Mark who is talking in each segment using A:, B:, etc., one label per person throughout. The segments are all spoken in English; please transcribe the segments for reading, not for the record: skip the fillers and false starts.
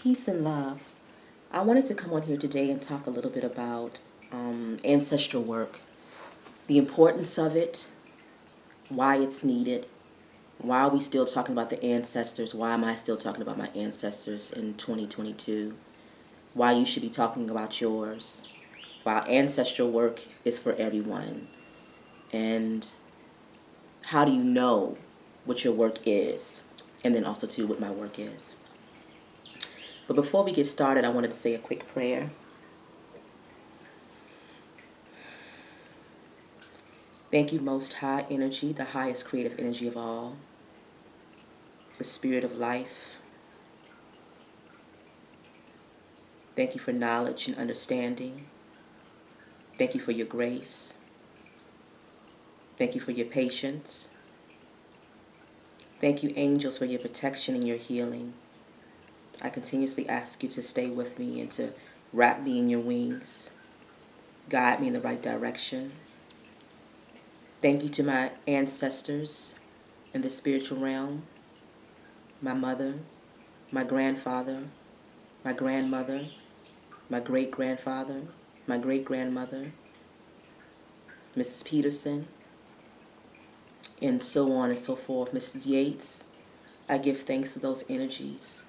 A: Peace and love. I wanted to come on here today and talk a little bit about ancestral work, the importance of it, why it's needed, why are we still talking about the ancestors, why am I still talking about my ancestors in 2022, why you should be talking about yours, why ancestral work is for everyone, and how do you know what your work is, and then also too what my work is. But before we get started, I wanted to say a quick prayer. Thank you, Most High Energy, the highest creative energy of all, the spirit of life. Thank you for knowledge and understanding. Thank you for your grace. Thank you for your patience. Thank you, angels, for your protection and your healing. I continuously ask you to stay with me and to wrap me in your wings. Guide me in the right direction. Thank you to my ancestors in the spiritual realm, my mother, my grandfather, my grandmother, my great-grandfather, my great-grandmother, Mrs. Peterson, and so on and so forth, Mrs. Yates. I give thanks to those energies.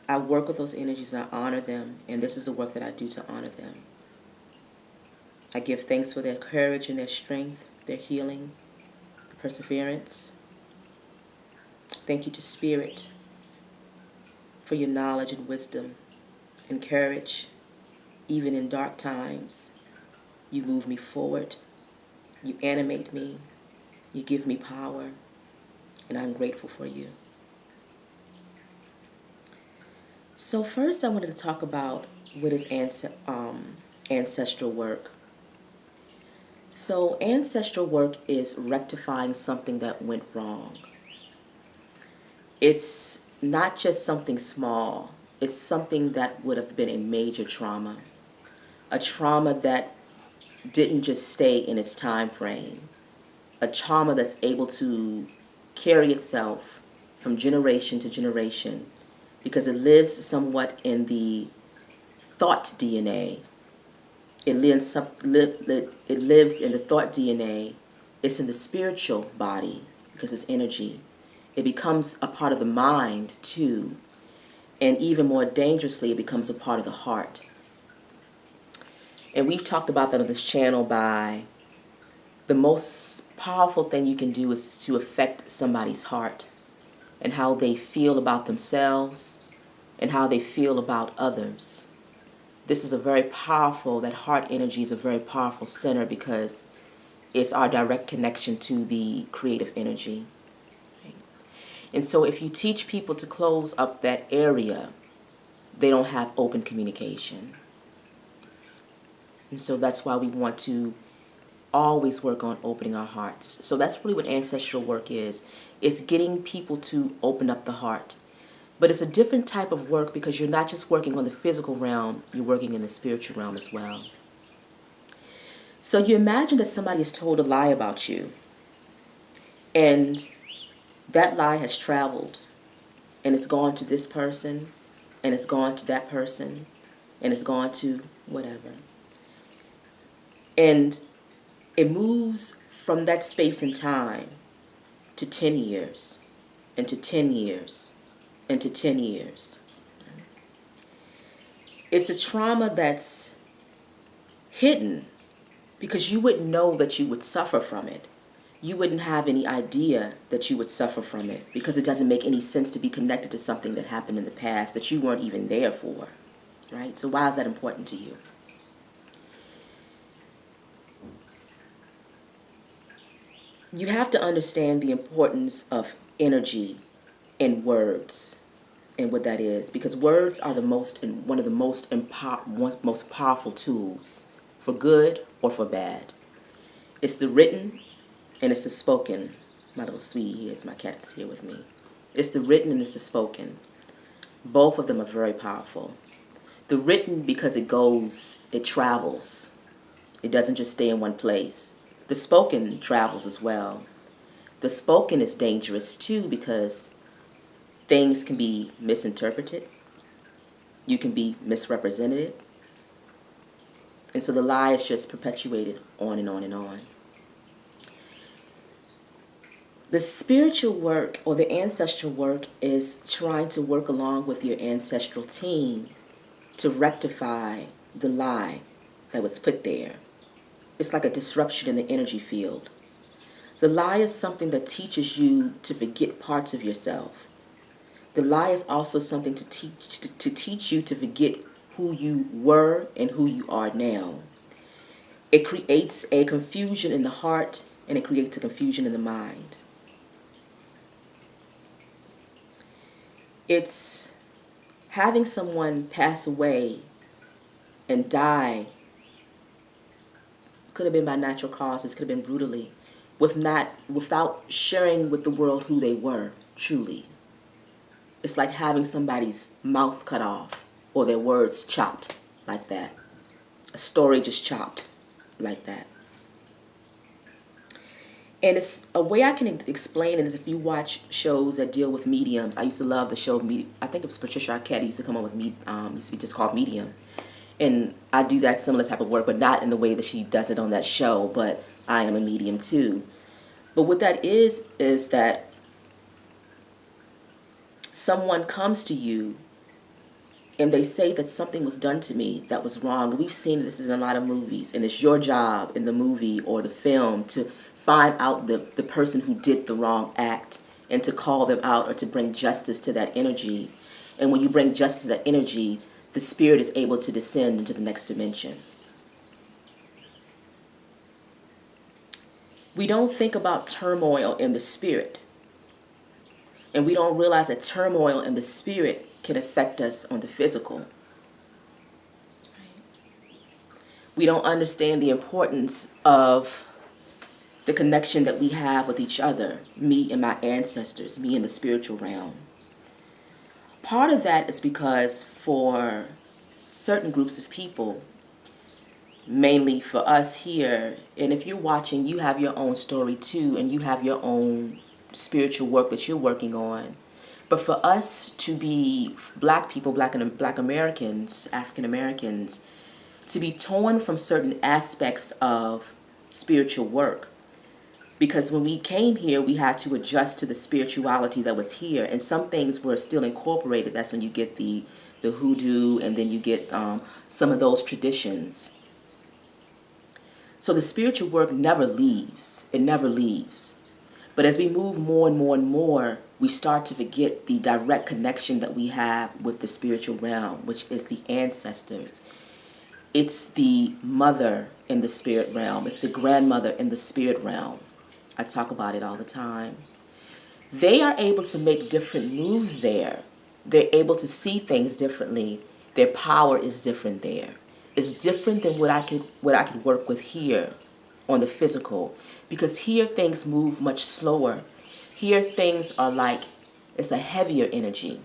A: I work with those energies and I honor them, and this is the work that I do to honor them. I give thanks for their courage and their strength, their healing, perseverance. Thank you to Spirit for your knowledge and wisdom and courage. Even in dark times, you move me forward, you animate me, you give me power, and I'm grateful for you. So first I wanted to talk about what is ancestral work. So ancestral work is rectifying something that went wrong. It's not just something small. It's something that would have been a major trauma. A trauma that didn't just stay in its time frame. A trauma that's able to carry itself from generation to generation because it lives somewhat in the thought DNA. It lives in the thought DNA. It's in the spiritual body because it's energy. It becomes a part of the mind too. And even more dangerously, it becomes a part of the heart. And we've talked about that on this channel by the most powerful thing you can do is to affect somebody's heart and how they feel about themselves and how they feel about others. This is a very powerful, that heart energy is a very powerful center because it's our direct connection to the creative energy. And so if you teach people to close up that area, they don't have open communication. And so that's why we want to always work on opening our hearts. So that's really what ancestral work is. It's getting people to open up the heart. But it's a different type of work because you're not just working on the physical realm, you're working in the spiritual realm as well. So you imagine that somebody has told a lie about you, and that lie has traveled, and it's gone to this person, and it's gone to that person, and it's gone to whatever. And it moves from that space and time to 10 years, and to 10 years, and to 10 years. It's a trauma that's hidden because you wouldn't know that you would suffer from it. You wouldn't have any idea that you would suffer from it because it doesn't make any sense to be connected to something that happened in the past that you weren't even there for, right? So why is that important to you? You have to understand the importance of energy in words and what that is, because words are one of the most powerful tools for good or for bad. It's the written and it's the spoken. My little sweetie here, my cat is here with me. It's the written and it's the spoken. Both of them are very powerful. The written because it travels. It doesn't just stay in one place. The spoken travels as well. The spoken is dangerous too because things can be misinterpreted. You can be misrepresented. And so the lie is just perpetuated on and on and on. The spiritual work or the ancestral work is trying to work along with your ancestral team to rectify the lie that was put there. It's like a disruption in the energy field. The lie is something that teaches you to forget parts of yourself. The lie is also something to teach you to forget who you were and who you are now. It creates a confusion in the heart and it creates a confusion in the mind. It's having someone pass away and die. Could have been by natural causes, could have been brutally, without sharing with the world who they were, truly. It's like having somebody's mouth cut off or their words chopped like that. A story just chopped like that. And it's a way I can explain it is if you watch shows that deal with mediums. I used to love the show, I think it was Patricia Arquette used to come on with me, used to be just called Medium. And I do that similar type of work, but not in the way that she does it on that show, but I am a medium too. But what that is that someone comes to you and they say that something was done to me that was wrong. We've seen this in a lot of movies, and it's your job in the movie or the film to find out the person who did the wrong act and to call them out or to bring justice to that energy. And when you bring justice to that energy, the spirit is able to descend into the next dimension. We don't think about turmoil in the spirit. And we don't realize that turmoil in the spirit can affect us on the physical. We don't understand the importance of the connection that we have with each other, me and my ancestors, me in the spiritual realm. Part of that is because for certain groups of people, mainly for us here, and if you're watching, you have your own story too, and you have your own spiritual work that you're working on. But for us to be black people, black Americans, African Americans, to be torn from certain aspects of spiritual work, because when we came here, we had to adjust to the spirituality that was here, and some things were still incorporated. That's when you get the hoodoo, and then you get some of those traditions. So the spiritual work never leaves. It never leaves. But as we move more and more and more, we start to forget the direct connection that we have with the spiritual realm, which is the ancestors. It's the mother in the spirit realm. It's the grandmother in the spirit realm. I talk about it all the time. They are able to make different moves there. They're able to see things differently. Their power is different there. It's different than what I could work with here on the physical, because here things move much slower. Here things are like, it's a heavier energy.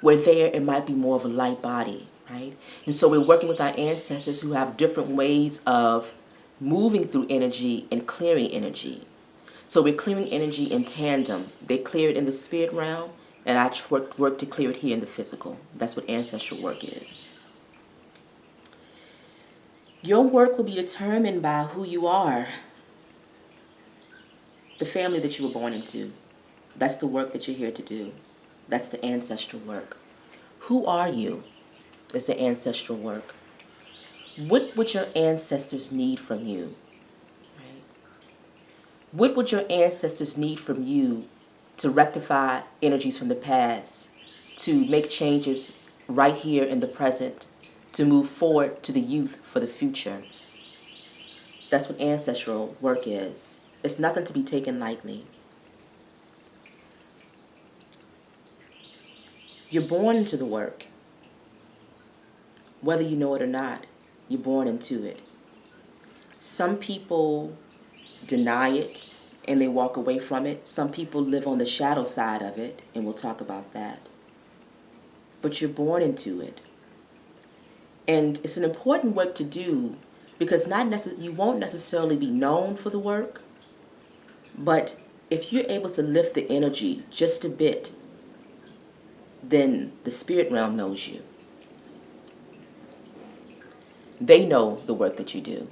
A: Where there it might be more of a light body, right? And so we're working with our ancestors who have different ways of moving through energy and clearing energy. So we're clearing energy in tandem. They clear it in the spirit realm, and I work to clear it here in the physical. That's what ancestral work is. Your work will be determined by who you are, the family that you were born into. That's the work that you're here to do. That's the ancestral work. Who are you? Is the ancestral work. What would your ancestors need from you? Right? What would your ancestors need from you to rectify energies from the past, to make changes right here in the present, to move forward to the youth for the future? That's what ancestral work is. It's nothing to be taken lightly. You're born into the work. Whether you know it or not, you're born into it. Some people deny it and they walk away from it. Some people live on the shadow side of it, and we'll talk about that. But you're born into it. And it's an important work to do, because you won't necessarily be known for the work, but if you're able to lift the energy just a bit, then the spirit realm knows you. They know the work that you do.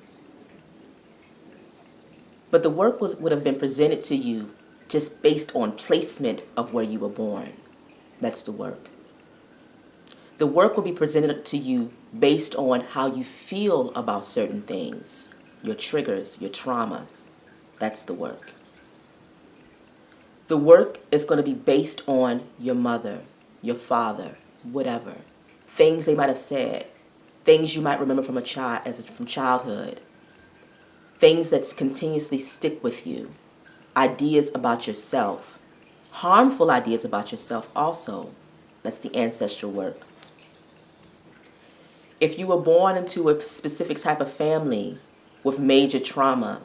A: But the work would have been presented to you just based on placement of where you were born. That's the work. The work will be presented to you based on how you feel about certain things, your triggers, your traumas. That's the work. The work is going to be based on your mother, your father, whatever. Things they might have said, things you might remember from from childhood, things that continuously stick with you, ideas about yourself, harmful ideas about yourself also. That's the ancestral work. If you were born into a specific type of family with major trauma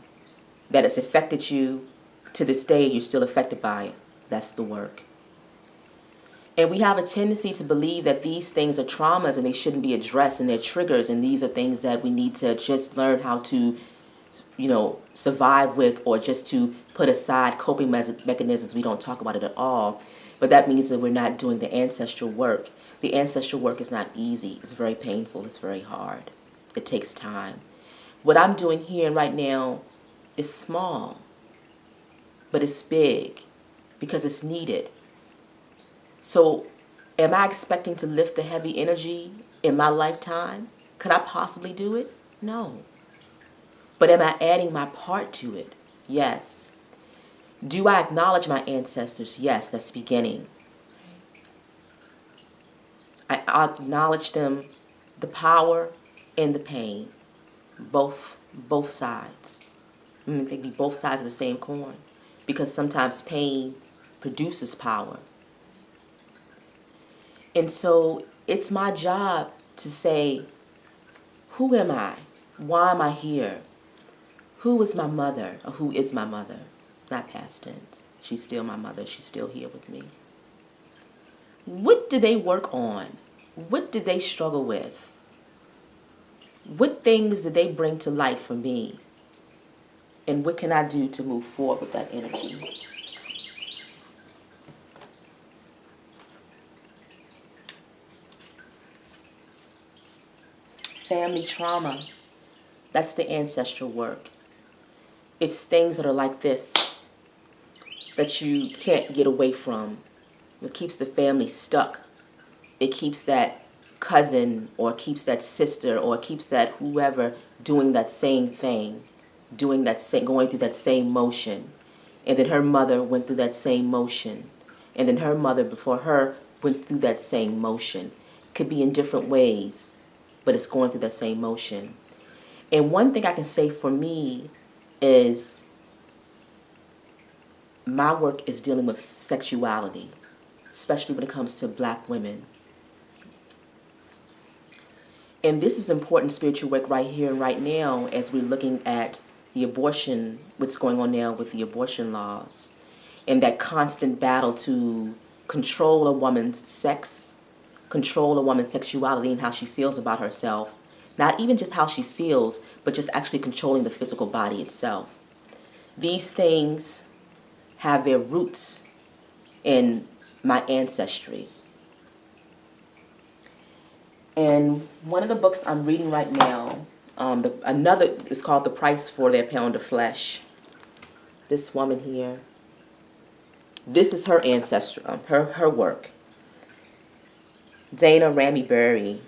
A: that has affected you to this day, you're still affected by it, that's the work. And we have a tendency to believe that these things are traumas and they shouldn't be addressed, and they're triggers, and these are things that we need to just learn how to, survive with, or just to put aside coping mechanisms. We don't talk about it at all. But that means that we're not doing the ancestral work. The ancestral work is not easy. It's very painful. It's very hard. It takes time. What I'm doing here and right now is small, but it's big because it's needed. So am I expecting to lift the heavy energy in my lifetime? Could I possibly do it? No. But am I adding my part to it? Yes. Do I acknowledge my ancestors? Yes, that's the beginning. I acknowledge them, the power and the pain, both sides. They can be both sides of the same coin, because sometimes pain produces power. And so it's my job to say, who am I? Why am I here? Who is my mother, or who is my mother? Not past tense. She's still my mother. She's still here with me. What do they work on? What do they struggle with? What things did they bring to light for me? And what can I do to move forward with that energy? Family trauma. That's the ancestral work. It's things that are like this that you can't get away from. It keeps the family stuck. It keeps that cousin, or keeps that sister, or keeps that whoever doing that same thing, going through that same motion. And then her mother went through that same motion. And then her mother before her went through that same motion. Could be in different ways, but it's going through that same motion. And one thing I can say for me is my work is dealing with sexuality, especially when it comes to Black women. And this is important spiritual work right here and right now, as we're looking at the abortion, what's going on now with the abortion laws, and that constant battle to control a woman's sex, control a woman's sexuality and how she feels about herself. Not even just how she feels, but just actually controlling the physical body itself. These things have their roots in my ancestry. And one of the books I'm reading right now, another is called The Price for Their Pound of Flesh. This woman here, this is her ancestor, her work. Dana Ramey Berry.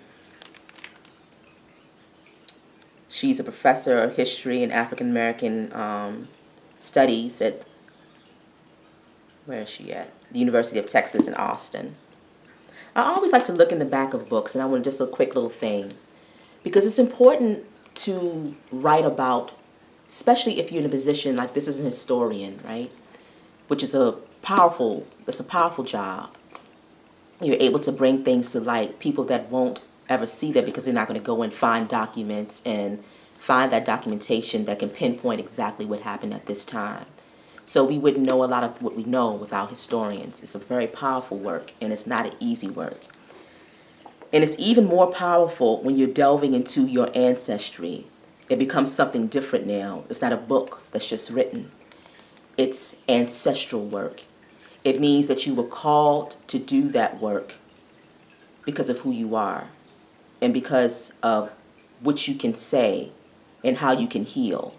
A: She's a professor of history and African American studies at, where is she at? The University of Texas in Austin. I always like to look in the back of books, and I want just a quick little thing, because it's important to write about, especially if you're in a position like this as an historian, right? Which is a powerful job. You're able to bring things to light, people that won't ever see that because they're not going to go and find documents and find that documentation that can pinpoint exactly what happened at this time. So we wouldn't know a lot of what we know without historians. It's a very powerful work, and it's not an easy work. And it's even more powerful when you're delving into your ancestry. It becomes something different now. It's not a book that's just written. It's ancestral work. It means that you were called to do that work because of who you are and because of what you can say and how you can heal.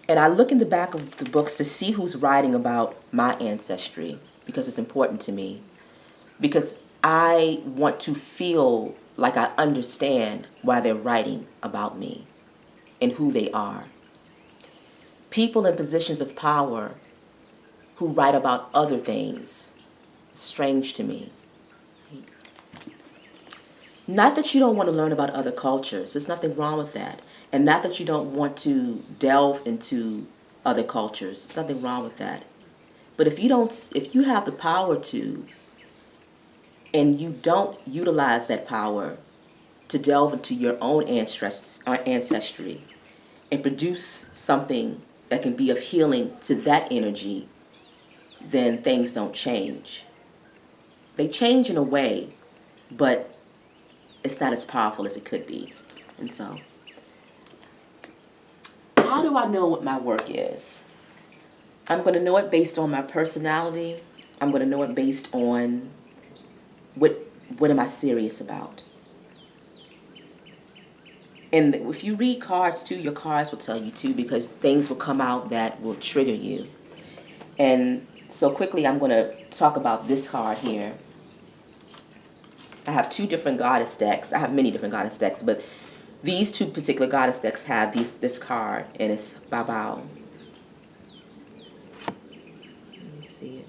A: And I look in the back of the books to see who's writing about my ancestry because it's important to me. Because I want to feel like I understand why they're writing about me and who they are. People in positions of power who write about other things, strange to me. Not that you don't want to learn about other cultures. There's nothing wrong with that. And not that you don't want to delve into other cultures. There's nothing wrong with that. But if you have the power to, and you don't utilize that power to delve into your own ancestry and produce something that can be of healing to that energy, then things don't change. They change in a way, but it's not as powerful as it could be. And so, how do I know what my work is? I'm going to know it based on my personality. I'm going to know it based on what am I serious about. And if you read cards too, your cards will tell you too, because things will come out that will trigger you. And so quickly, I'm going to talk about this card here. I have two different goddess decks. I have many different goddess decks, but these two particular goddess decks have this card, and it's Babao. Let me see it.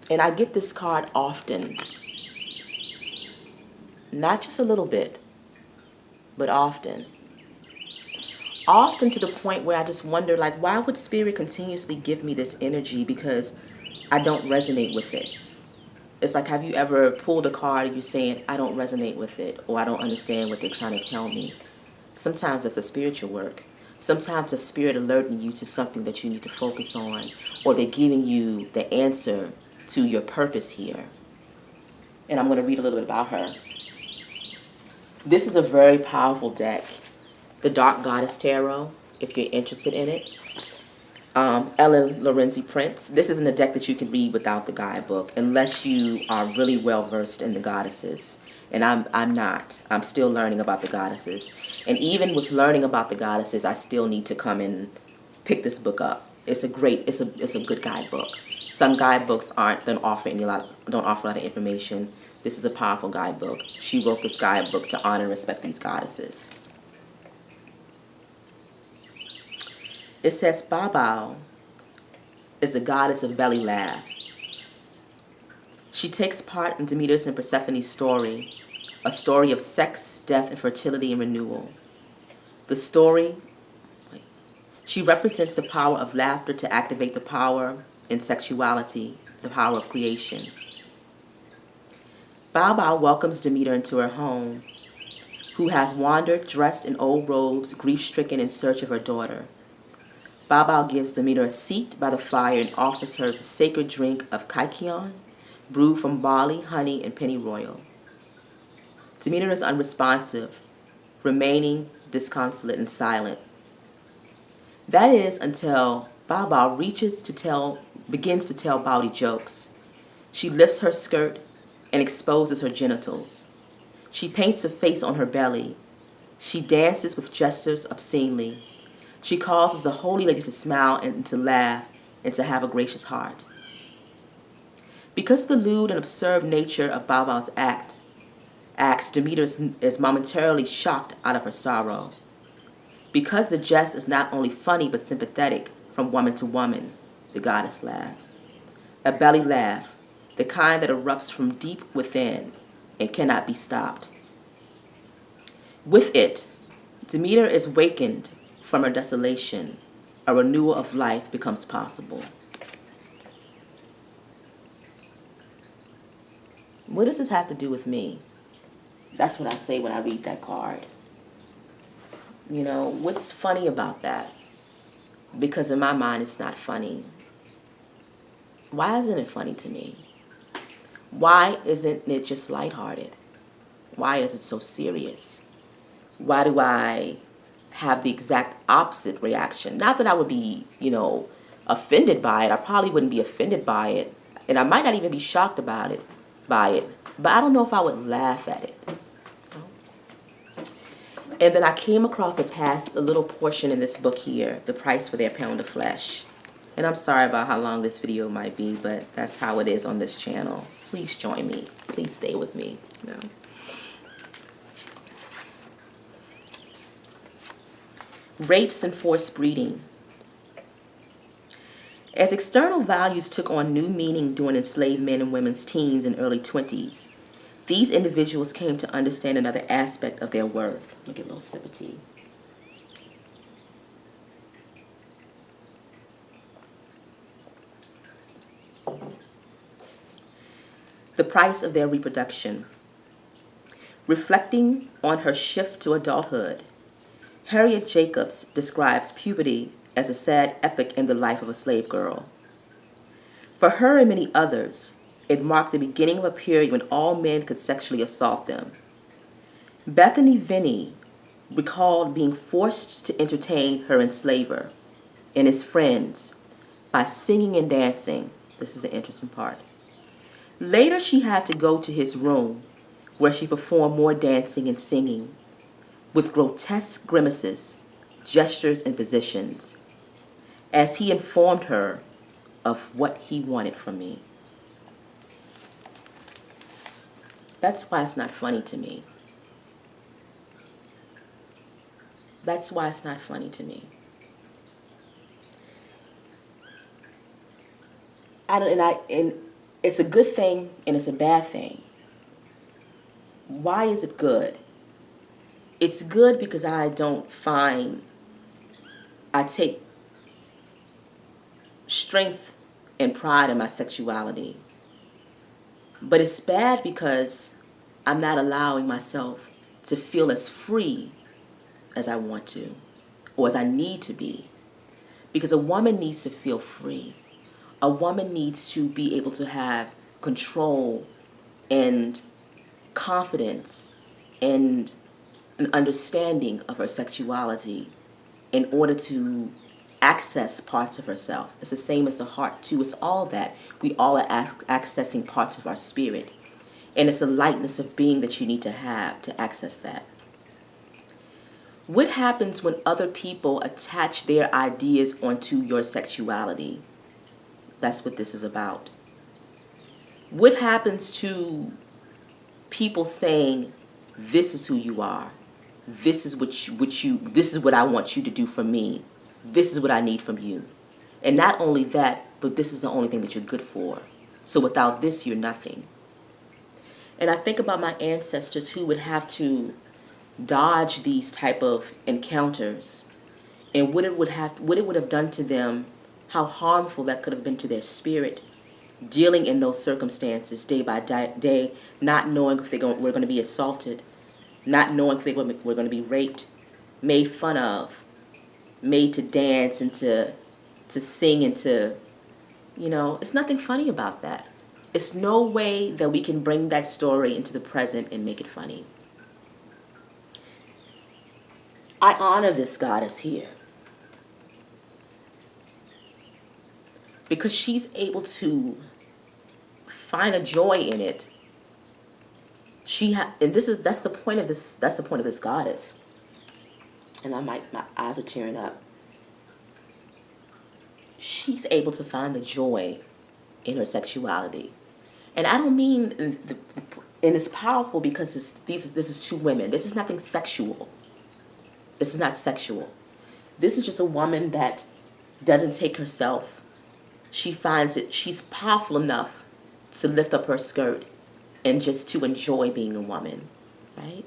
A: And I get this card often. Not just a little bit, but often. Often to the point where I just wonder, like, why would Spirit continuously give me this energy? Because I don't resonate with it. It's like, have you ever pulled a card and you're saying, I don't resonate with it, or I don't understand what they're trying to tell me? Sometimes that's a spiritual work. Sometimes the Spirit alerting you to something that you need to focus on, or they're giving you the answer to your purpose here. And I'm going to read a little bit about her. This is a very powerful deck, the Dark Goddess Tarot, if you're interested in it. Ellen Lorenzi Prince. This isn't a deck that you can read without the guidebook, unless you are really well versed in the goddesses. And I'm not. I'm still learning about the goddesses. And even with learning about the goddesses, I still need to come and pick this book up. It's a good guidebook. Some guidebooks don't offer a lot of information. This is a powerful guidebook. She wrote this guidebook to honor and respect these goddesses. It says Babao is the goddess of belly laugh. She takes part in Demeter's and Persephone's story, a story of sex, death, and fertility and renewal. She represents the power of laughter to activate the power in sexuality, the power of creation. Babao welcomes Demeter into her home, who has wandered dressed in old robes, grief-stricken in search of her daughter. Babao gives Demeter a seat by the fire and offers her the sacred drink of kaikion, brewed from barley, honey, and pennyroyal. Demeter is unresponsive, remaining disconsolate and silent. That is until Babao begins to tell bawdy jokes. She lifts her skirt and exposes her genitals. She paints a face on her belly. She dances with gestures obscenely. She causes the holy lady to smile and to laugh and to have a gracious heart. Because of the lewd and absurd nature of Babao's acts, Demeter is momentarily shocked out of her sorrow. Because the jest is not only funny but sympathetic from woman to woman, the goddess laughs. A belly laugh, the kind that erupts from deep within and cannot be stopped. With it, Demeter is wakened from her desolation. A renewal of life becomes possible. What does this have to do with me? That's what I say when I read that card. You know, what's funny about that? Because in my mind, it's not funny. Why isn't it funny to me? Why isn't it just lighthearted? Why is it so serious? Why do I have the exact opposite reaction? Not that I would be, offended by it. I probably wouldn't be offended by it. And I might not even be shocked by it, but I don't know if I would laugh at it. And then I came across a little portion in this book here, The Price for Their Pound of Flesh. And I'm sorry about how long this video might be, but that's how it is on this channel. Please join me. Please stay with me. You know. Rapes and forced breeding. As external values took on new meaning during enslaved men and women's teens and early 20s, these individuals came to understand another aspect of their worth. Let me get a little sip of tea. The price of their reproduction. Reflecting on her shift to adulthood, Harriet Jacobs describes puberty as a sad epoch in the life of a slave girl. For her and many others, it marked the beginning of a period when all men could sexually assault them. Bethany Vinny recalled being forced to entertain her enslaver and his friends by singing and dancing. This is an interesting part. Later, she had to go to his room, where she performed more dancing and singing, with grotesque grimaces, gestures, and positions, as he informed her of what he wanted from me. That's why it's not funny to me. That's why it's not funny to me. And it's a good thing and it's a bad thing. Why is it good? It's good because I take strength and pride in my sexuality. But it's bad because I'm not allowing myself to feel as free as I want to, or as I need to be. Because a woman needs to feel free. A woman needs to be able to have control and confidence and an understanding of her sexuality in order to access parts of herself. It's the same as the heart too. It's all that. We all are accessing parts of our spirit. And it's a lightness of being that you need to have to access that. What happens when other people attach their ideas onto your sexuality? That's what this is about. What happens to people saying, this is who you are. This is this is what I want you to do for me. This is what I need from you. And not only that, but this is the only thing that you're good for. So without this, you're nothing. And I think about my ancestors who would have to dodge these type of encounters and what it would have done to them, how harmful that could have been to their spirit, dealing in those circumstances day by day, not knowing if were going to be assaulted, not knowing if they were going to be raped, made fun of, made to dance and to sing and to, it's nothing funny about that. It's no way that we can bring that story into the present and make it funny. I honor this goddess here because she's able to find a joy in it. That's the point of this goddess. And my eyes are tearing up. She's able to find the joy in her sexuality. And I don't mean, and it's powerful because this is two women. This is nothing sexual. This is not sexual. This is just a woman that doesn't take herself. She finds it, she's powerful enough to lift up her skirt and just to enjoy being a woman, right?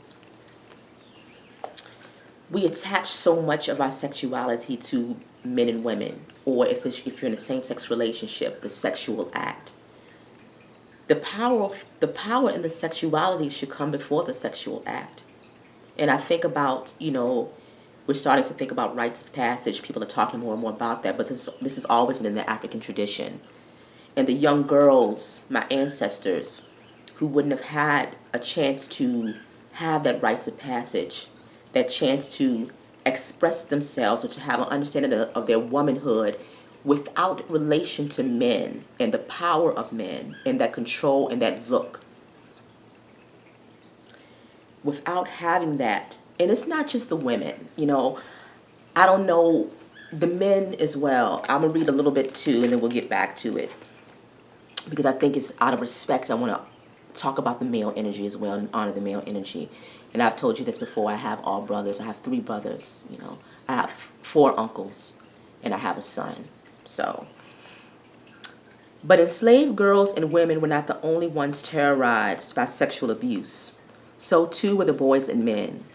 A: We attach so much of our sexuality to men and women, or if you're in a same-sex relationship, the sexual act. The power in the sexuality should come before the sexual act. And I think about, we're starting to think about rites of passage. People are talking more and more about that, but this has always been in the African tradition. And the young girls, my ancestors, who wouldn't have had a chance to have that rites of passage, that chance to express themselves or to have an understanding of their womanhood without relation to men and the power of men and that control and that look. Without having that, and it's not just the women, I don't know, the men as well. I'm going to read a little bit too, and then we'll get back to it. Because I think it's out of respect, I want to talk about the male energy as well and honor the male energy. And I've told you this before, I have all brothers. I have 3 brothers, I have 4 uncles, and I have a son. So, but enslaved girls and women were not the only ones terrorized by sexual abuse. So too were the boys and men.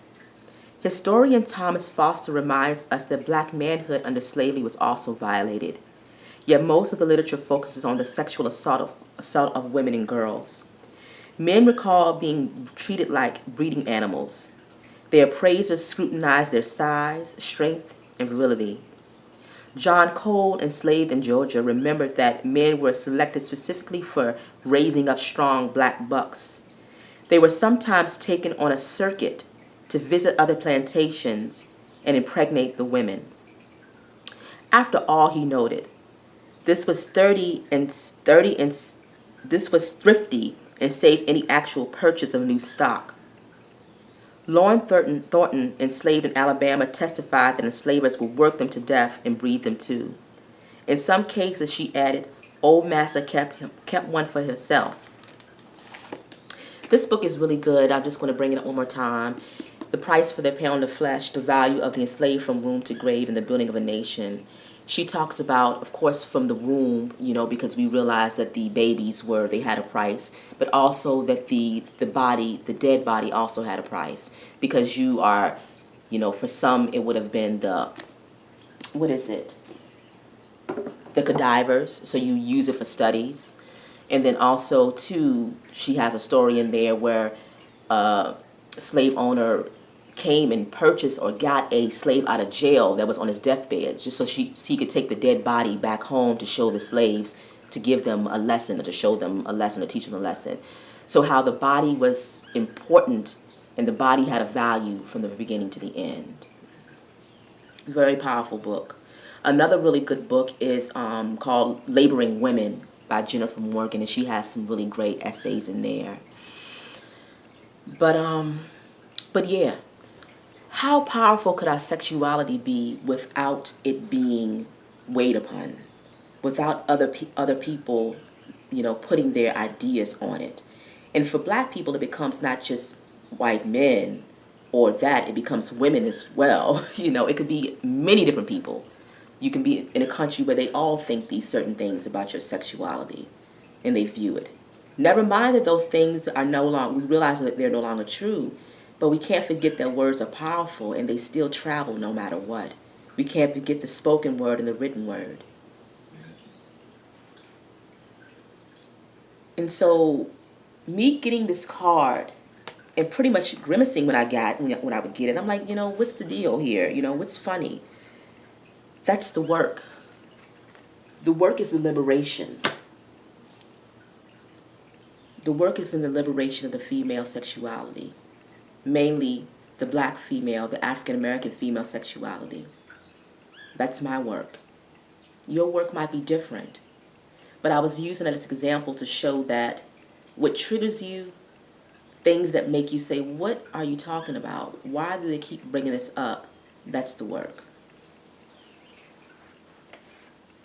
A: Historian Thomas Foster reminds us that black manhood under slavery was also violated. Yet most of the literature focuses on the sexual assault of women and girls. Men recall being treated like breeding animals. Their appraisers scrutinized their size, strength, and virility. John Cole, enslaved in Georgia, remembered that men were selected specifically for raising up strong black bucks. They were sometimes taken on a circuit to visit other plantations and impregnate the women. After all, he noted, this was thrifty and saved any actual purchase of new stock. Lauren Thornton, enslaved in Alabama, testified that enslavers would work them to death and breed them too. In some cases, she added, old massa kept one for herself. This book is really good. I'm just going to bring it up one more time. The Price for Their Pound of Flesh, The Value of the Enslaved from Womb to Grave and the Building of a Nation. She talks about, of course, from the womb, because we realized that the babies they had a price, but also that the dead body also had a price, because you are, for some it would have been the cadavers, so you use it for studies. And then also, too, she has a story in there where a slave owner came and purchased or got a slave out of jail that was on his deathbed, just so he could take the dead body back home to show the slaves, to give them a lesson, or to show them a lesson, or teach them a lesson. So how the body was important and the body had a value from the beginning to the end. Very powerful book. Another really good book is called Laboring Women by Jennifer Morgan, and she has some really great essays in there. But yeah, how powerful could our sexuality be without it being weighed upon, without other people, putting their ideas on it? And for black people, it becomes not just white men or that, it becomes women as well. It could be many different people. You can be in a country where they all think these certain things about your sexuality and they view it. Never mind that those things are no longer, we realize that they're no longer true, but we can't forget that words are powerful and they still travel no matter what. We can't forget the spoken word and the written word. And so me getting this card and pretty much grimacing when I would get it, I'm like, what's the deal here? What's funny? That's the work. The work is the liberation. The work is in the liberation of the female sexuality, mainly the black female, the African American female sexuality. That's my work. Your work might be different, but I was using it as an example to show that what triggers you, things that make you say, what are you talking about? Why do they keep bringing this up? That's the work.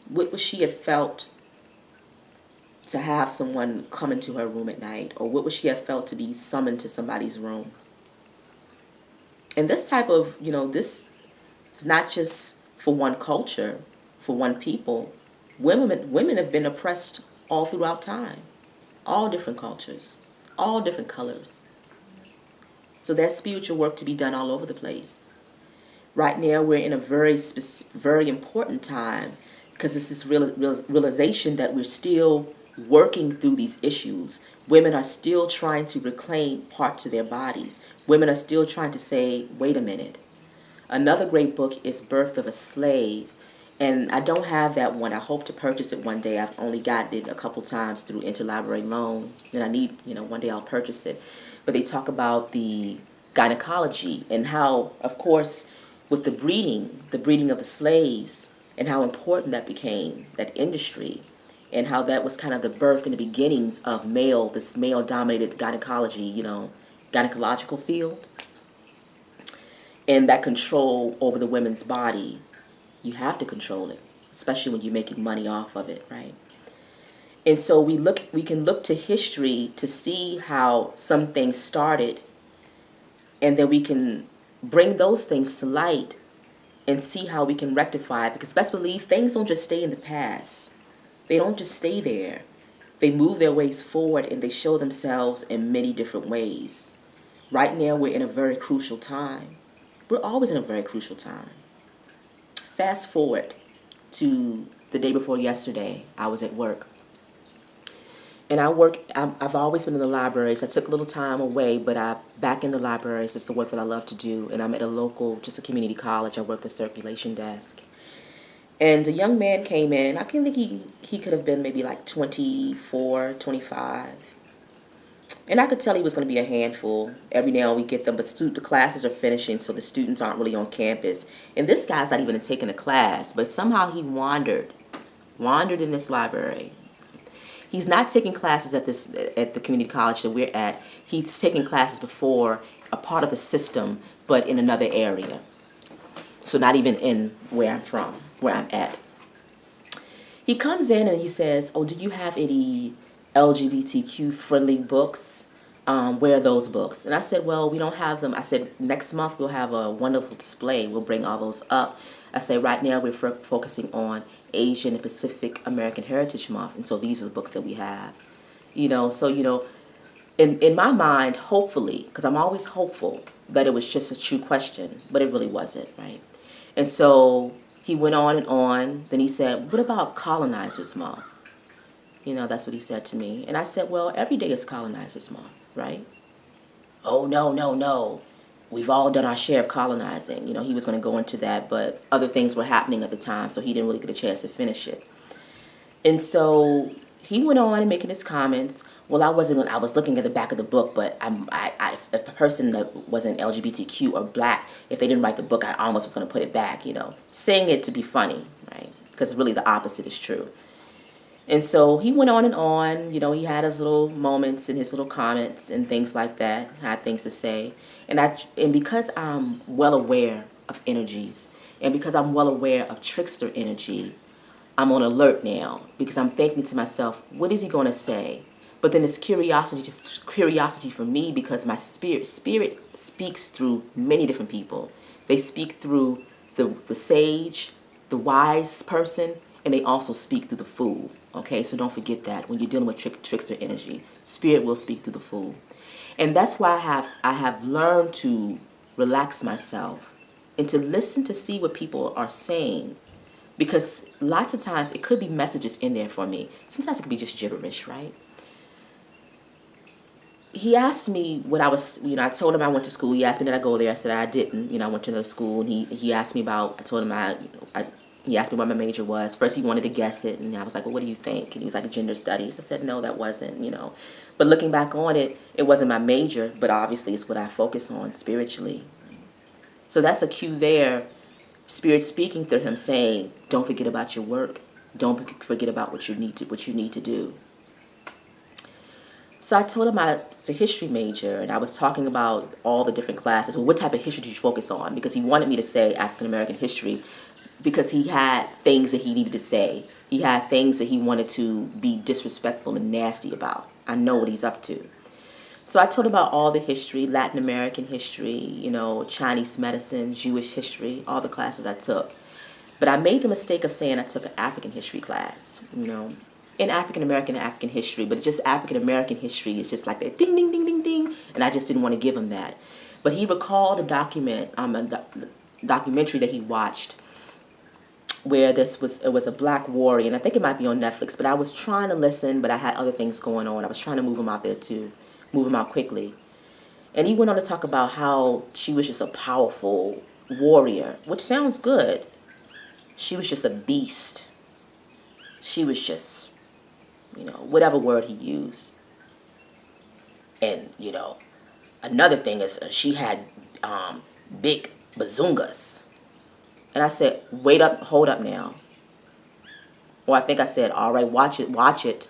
A: What would she have felt to have someone come into her room at night? Or what would she have felt to be summoned to somebody's room? And this type of, this is not just for one culture, for one people. Women have been oppressed all throughout time. All different cultures, all different colors. So there's spiritual work to be done all over the place. Right now we're in a very important time, because it's this realization that we're still working through these issues. Women are still trying to reclaim parts of their bodies. Women are still trying to say, wait a minute. Another great book is Birth of a Slave. And I don't have that one. I hope to purchase it one day. I've only gotten it a couple times through interlibrary loan. And I need, one day I'll purchase it. But they talk about the gynecology and how, of course, with the breeding of the slaves and how important that became, that industry, and how that was kind of the birth and the beginnings of this male-dominated gynecology, gynecological field, and that control over the women's body. You have to control it, especially when you're making money off of it, right? And so we can look to history to see how some things started, and then we can bring those things to light and see how we can rectify it. Because best believe things don't just stay in the past. They don't just stay there. They move their ways forward and they show themselves in many different ways. Right now we're in a very crucial time. We're always in a very crucial time. Fast forward to the day before yesterday, I was at work. And I've always been in the libraries. I took a little time away, but I'm back in the libraries. It's the work that I love to do. And I'm at just a community college. I work the circulation desk. And a young man came in. I can think he could have been maybe like 24, 25. And I could tell he was going to be a handful. Every now and we get them, but the classes are finishing, so the students aren't really on campus. And this guy's not even taking a class, but somehow he wandered in this library. He's not taking classes at the community college that we're at. He's taking classes before, a part of the system, but in another area. So not even in where I'm at. He comes in and he says, "Oh, do you have any LGBTQ friendly books? Where are those books?" And I said, "Well, we don't have them." I said, "Next month we'll have a wonderful display. We'll bring all those up." I said, "Right now we're focusing on Asian and Pacific American Heritage Month, and so these are the books that we have." In my mind, hopefully, because I'm always hopeful that it was just a true question, but it really wasn't, right? And so he went on and on. Then he said, "What about Colonizers Month?" That's what he said to me. And I said, "Well, every day is Colonizers Month, right?" "Oh, no, no, no. We've all done our share of colonizing." He was going to go into that, but other things were happening at the time, so he didn't really get a chance to finish it. And so he went on and making his comments. "Well, I was looking at the back of the book, but if the person that wasn't LGBTQ or black, if they didn't write the book, I almost was going to put it back, saying it to be funny, right? Because really the opposite is true." And so he went on and on. He had his little moments and his little comments and things like that, had things to say. And because I'm well aware of energies, and because I'm well aware of trickster energy, I'm on alert now, because I'm thinking to myself, what is he going to say? But then it's curiosity for me, because my spirit speaks through many different people. They speak through the sage, the wise person, and they also speak through the fool. Okay, so don't forget that when you're dealing with trickster energy, spirit will speak through the fool. And that's why I have learned to relax myself and to listen to see what people are saying, because lots of times it could be messages in there for me. Sometimes it could be just gibberish, right? He asked me what I was, I told him I went to school. He asked me did I go there. I said I didn't. I went to the school, and he asked me about, I told him he asked me what my major was. First he wanted to guess it, and I was like, "Well, what do you think?" And he was like, "Gender studies." I said, "No, that wasn't, But looking back on it, it wasn't my major, but obviously it's what I focus on spiritually. So that's a cue there. Spirit speaking through him saying, don't forget about your work. Don't forget about what you need to do. So I told him I was a history major, and I was talking about all the different classes. Well, what type of history did you focus on? Because he wanted me to say African American history, because he had things that he needed to say. He had things that he wanted to be disrespectful and nasty about. I know what he's up to. So I told him about all the history, Latin American history, Chinese medicine, Jewish history, all the classes I took. But I made the mistake of saying I took an African history class, in African American and African history, but just African American history is just like that ding, ding, ding, ding, ding, and I just didn't want to give him that. But he recalled a documentary that he watched where it was a black warrior, and I think it might be on Netflix, but I was trying to listen, but I had other things going on. I was trying to move him out there too, move him out quickly. And he went on to talk about how she was just a powerful warrior, which sounds good. She was just a beast. She was just, whatever word he used. And, another thing is she had big bazungas. And I said, wait up, hold up now. Or I think I said, all right, watch it, watch it.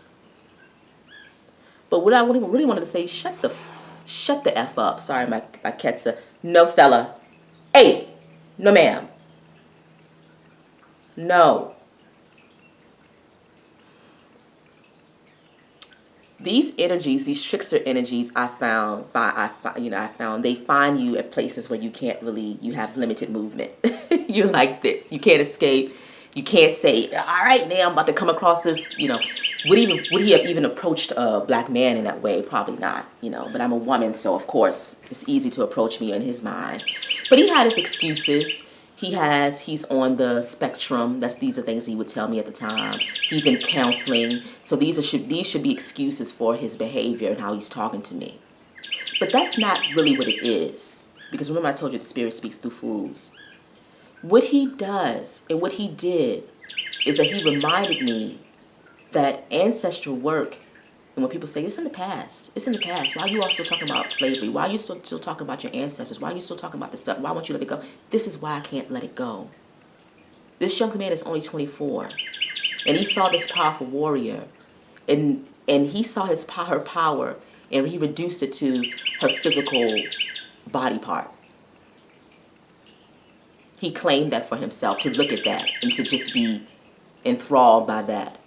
A: But what I really wanted to say, shut the F up. Sorry, my cat's no, Stella. Hey, no ma'am. No. These energies, these trickster energies, I found they find you at places where you have limited movement. You're like this. You can't escape. You can't say, all right, now I'm about to come across this, would he have even approached a black man in that way? Probably not, but I'm a woman, so of course it's easy to approach me in his mind. But he had his excuses. He's on the spectrum. These are things he would tell me at the time. He's in counseling. So these should be excuses for his behavior and how he's talking to me. But that's not really what it is. Because remember I told you the spirit speaks through fools. What he does and what he did is that he reminded me that ancestral work, and when people say it's in the past, why are you all still talking about slavery? Why are you still talking about your ancestors? Why are you still talking about this stuff? Why won't you let it go? This is why I can't let it go. This young man is only 24, and he saw this powerful warrior, and he saw her power, and he reduced it to her physical body part. He claimed that for himself, to look at that and to just be enthralled by that.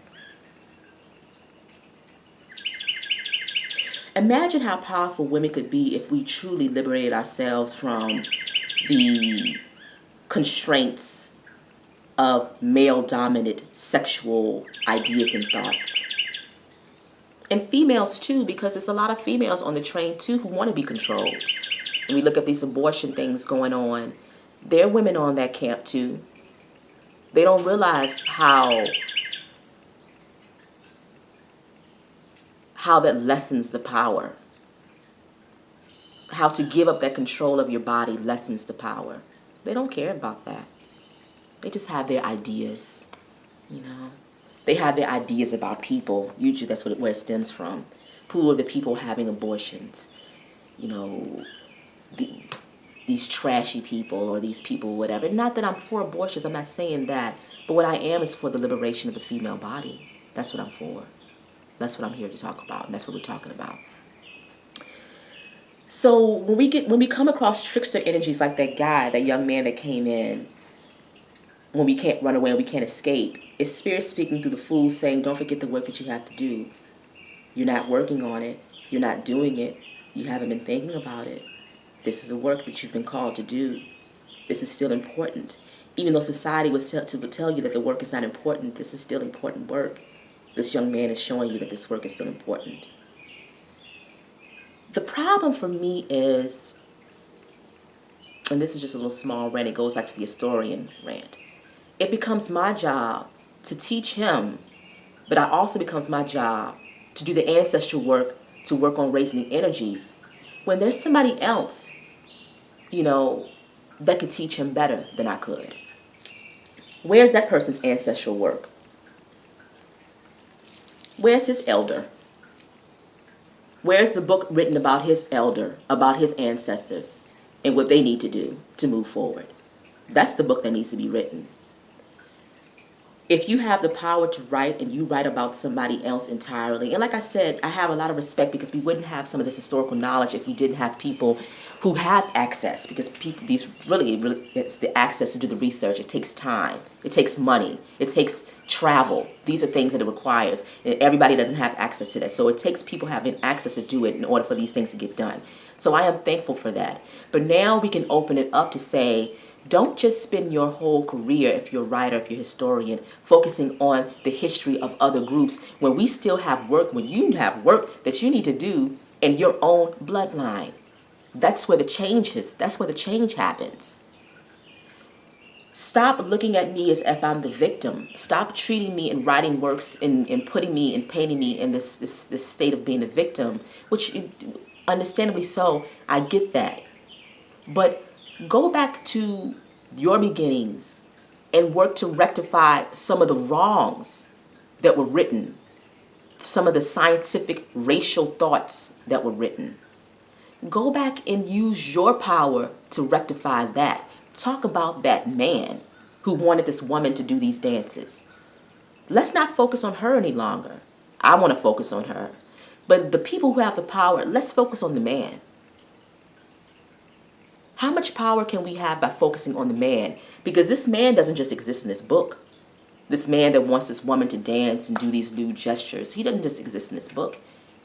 A: Imagine how powerful women could be if we truly liberated ourselves from the constraints of male-dominant sexual ideas and thoughts. And females too, because there's a lot of females on the train too who want to be controlled. And we look at these abortion things going on. There are women on that camp too. They don't realize how that lessens the power. How to give up that control of your body lessens the power. They don't care about that. They just have their ideas, They have their ideas about people. Usually that's where it stems from. Who are the people having abortions? These trashy people or these people, whatever. Not that I'm for abortions, I'm not saying that. But what I am is for the liberation of the female body. That's what I'm for. That's what I'm here to talk about, and that's what we're talking about. So when we come across trickster energies like that young man that came in, when we can't run away and we can't escape, it's spirit speaking through the fool saying, don't forget the work that you have to do. You're not working on it. You're not doing it. You haven't been thinking about it. This is a work that you've been called to do. This is still important. Even though society would tell you that the work is not important, this is still important work. This young man is showing you that this work is still important. The problem for me is, and this is just a little small rant, it goes back to the historian rant. It becomes my job to teach him, but it also becomes my job to do the ancestral work, to work on raising the energies, when there's somebody else, that could teach him better than I could. Where's that person's ancestral work? Where's his elder? Where's the book written about his elder, about his ancestors, and what they need to do to move forward? That's the book that needs to be written. If you have the power to write and you write about somebody else entirely, and like I said, I have a lot of respect because we wouldn't have some of this historical knowledge if we didn't have people who have access, because people, it's the access to do the research. It takes time. It takes money. It takes travel. These are things that it requires. And everybody doesn't have access to that. So it takes people having access to do it in order for these things to get done. So I am thankful for that. But now we can open it up to say, don't just spend your whole career, if you're a writer, if you're a historian, focusing on the history of other groups when we still have work, when you have work that you need to do in your own bloodline. That's where the change is. That's where the change happens. Stop looking at me as if I'm the victim. Stop treating me and writing works and putting me and painting me in this state of being a victim, which understandably so, I get that. But go back to your beginnings and work to rectify some of the wrongs that were written, some of the scientific racial thoughts that were written. Go back and use your power to rectify that. Talk about that man who wanted this woman to do these dances. Let's not focus on her any longer. I want to focus on her. But the people who have the power, let's focus on the man. How much power can we have by focusing on the man? Because this man doesn't just exist in this book. This man that wants this woman to dance and do these nude gestures, he doesn't just exist in this book.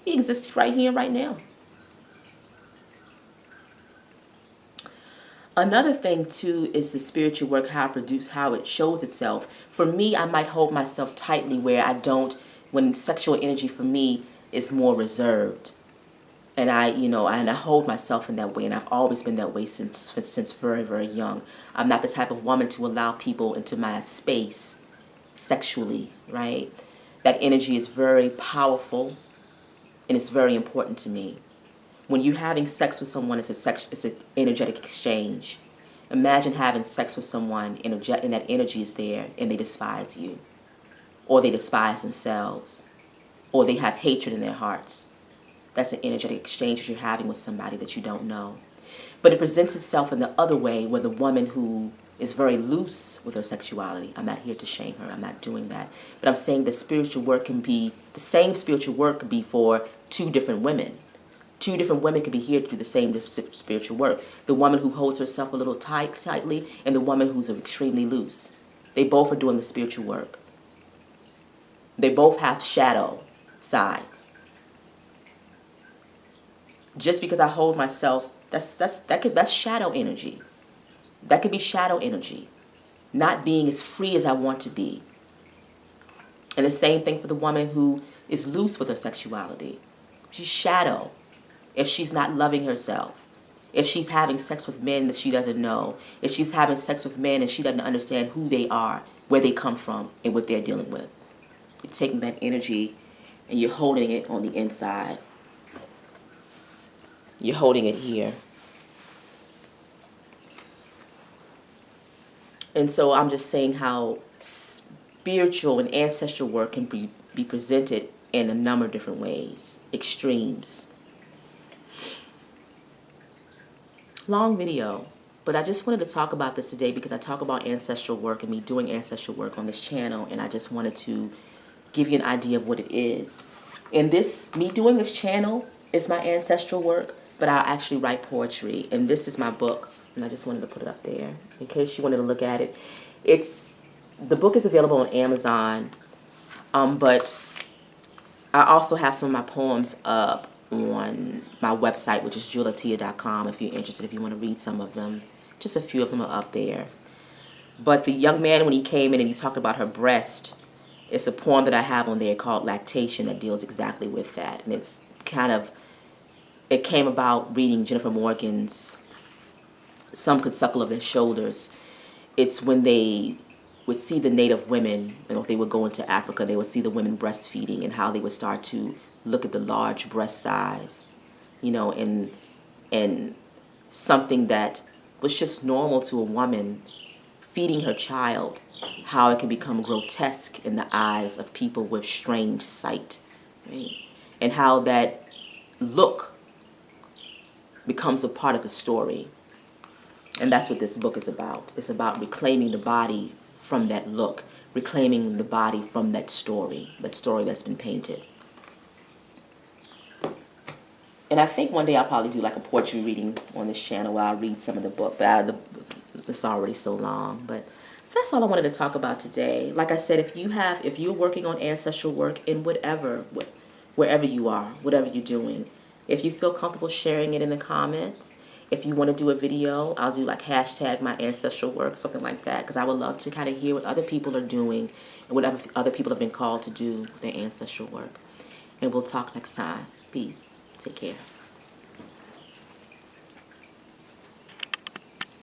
A: He exists right here, right now. Another thing, too, is the spiritual work, how it shows itself. For me, I might hold myself tightly where I don't, when sexual energy for me is more reserved. And I hold myself in that way, and I've always been that way since very, very young. I'm not the type of woman to allow people into my space sexually, right? That energy is very powerful, and it's very important to me. When you're having sex with someone, it's an energetic exchange. Imagine having sex with someone, and that energy is there, and they despise you, or they despise themselves, or they have hatred in their hearts. That's an energetic exchange that you're having with somebody that you don't know. But it presents itself in the other way, where the woman who is very loose with her sexuality, I'm not here to shame her, I'm not doing that. But I'm saying the spiritual work can be, the same spiritual work could be for two different women. Two different women could be here to do the same spiritual work. The woman who holds herself a little tightly, and the woman who's extremely loose. They both are doing the spiritual work. They both have shadow sides. Just because I hold myself, that's shadow energy. That could be shadow energy. Not being as free as I want to be. And the same thing for the woman who is loose with her sexuality. She's shadow. If she's not loving herself. If she's having sex with men that she doesn't know. If she's having sex with men and she doesn't understand who they are, where they come from, and what they're dealing with. You're taking that energy and you're holding it on the inside. You're holding it here. And so I'm just saying how spiritual and ancestral work can be presented in a number of different ways. Extremes. Long video, but I just wanted to talk about this today because I talk about ancestral work and me doing ancestral work on this channel, and I just wanted to give you an idea of what it is. And me doing this channel is my ancestral work, but I actually write poetry, and this is my book, and I just wanted to put it up there in case you wanted to look at it. The book is available on Amazon, but I also have some of my poems up on my website, which is juliatia.com, if you're interested, if you want to read some of them. Just a few of them are up there. But the young man, when he came in and he talked about her breast, it's a poem that I have on there called Lactation that deals exactly with that. And it came about reading Jennifer Morgan's Some Could Suckle of Their Shoulders. It's when they would see the native women, if they would go into Africa, they would see the women breastfeeding and how they would start to look at the large breast size, and something that was just normal to a woman feeding her child, how it can become grotesque in the eyes of people with strange sight, right? And how that look becomes a part of the story. And that's what this book is about. It's about reclaiming the body from that look, reclaiming the body from that story that's been painted. And I think one day I'll probably do like a poetry reading on this channel where I'll read some of the book, but it's already so long. But that's all I wanted to talk about today. Like I said, if you're working on ancestral work in wherever you are, whatever you're doing, if you feel comfortable sharing it in the comments, if you want to do a video, I'll do like hashtag my ancestral work, something like that, because I would love to kind of hear what other people are doing and what other people have been called to do with their ancestral work. And we'll talk next time. Peace. Take care.